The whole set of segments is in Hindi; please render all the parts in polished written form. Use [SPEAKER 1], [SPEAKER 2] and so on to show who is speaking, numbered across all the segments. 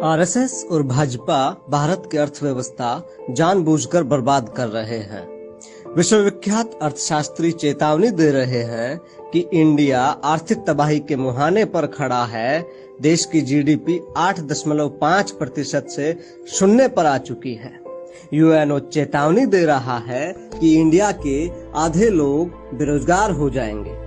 [SPEAKER 1] आरएसएस और भाजपा भारत की अर्थव्यवस्था जानबूझकर बर्बाद कर रहे हैं। विश्वविख्यात अर्थशास्त्री चेतावनी दे रहे हैं कि इंडिया आर्थिक तबाही के मुहाने पर खड़ा है। देश की जीडीपी 8.5% से शून्य पर आ चुकी है। यूएनओ चेतावनी दे रहा है कि इंडिया के आधे लोग बेरोजगार हो जाएंगे।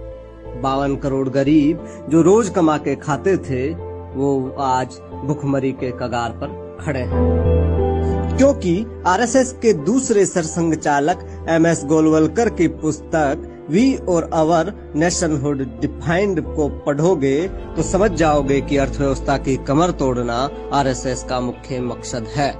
[SPEAKER 1] 52 करोड़ गरीब जो रोज कमा के खाते थे वो आज भुखमरी के कगार पर खड़े हैं, क्योंकि आरएसएस के दूसरे सरसंघ चालक एमएस गोलवलकर की पुस्तक वी और आवर नेशनहुड डिफाइंड को पढ़ोगे तो समझ जाओगे कि अर्थव्यवस्था की कमर तोड़ना आरएसएस का मुख्य मकसद है।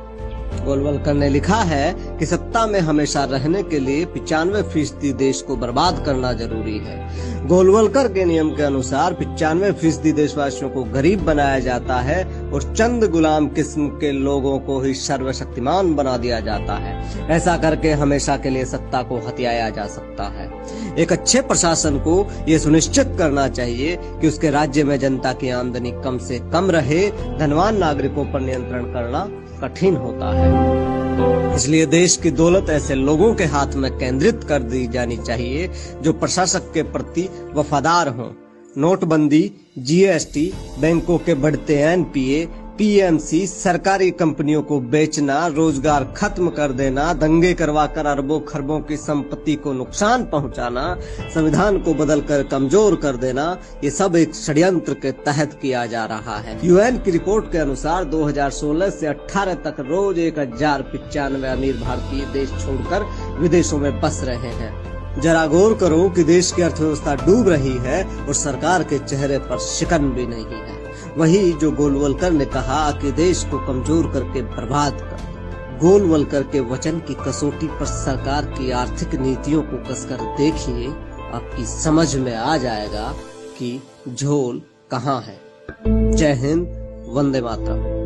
[SPEAKER 1] गोलवलकर ने लिखा है कि सत्ता में हमेशा रहने के लिए 95% देश को बर्बाद करना जरूरी है। गोलवलकर के नियम के अनुसार 95% देशवासियों को गरीब बनाया जाता है और चंद गुलाम किस्म के लोगों को ही सर्वशक्तिमान बना दिया जाता है। ऐसा करके हमेशा के लिए सत्ता को हथियाया जा सकता है। एक अच्छे प्रशासन को ये सुनिश्चित करना चाहिए कि उसके राज्य में जनता की आमदनी कम से कम रहे। धनवान नागरिकों पर नियंत्रण करना कठिन होता है। इसलिए देश की दौलत ऐसे लोगों के हाथ में केंद्रित कर दी जानी चाहिए जो प्रशासक के प्रति वफादार हों। नोटबंदी, जीएसटी, बैंकों के बढ़ते एनपीए, पीएमसी, सरकारी कंपनियों को बेचना, रोजगार खत्म कर देना, दंगे करवाकर अरबों खरबों की संपत्ति को नुकसान पहुंचाना, संविधान को बदलकर कमजोर कर देना, ये सब एक षड्यंत्र के तहत किया जा रहा है। यूएन की रिपोर्ट के अनुसार 2016 से 18 तक रोज 1095 अमीर भारतीय देश छोड़कर विदेशों में बस रहे हैं। जरा गौर करो कि देश की अर्थव्यवस्था डूब रही है और सरकार के चेहरे पर शिकन भी नहीं है। वही जो गोलवलकर ने कहा कि देश को कमजोर करके बर्बाद कर। गोलवलकर के वचन की कसौटी पर सरकार की आर्थिक नीतियों को कसकर देखिए, आपकी समझ में आ जाएगा कि झोल कहाँ है। जय हिंद, वंदे मातरम।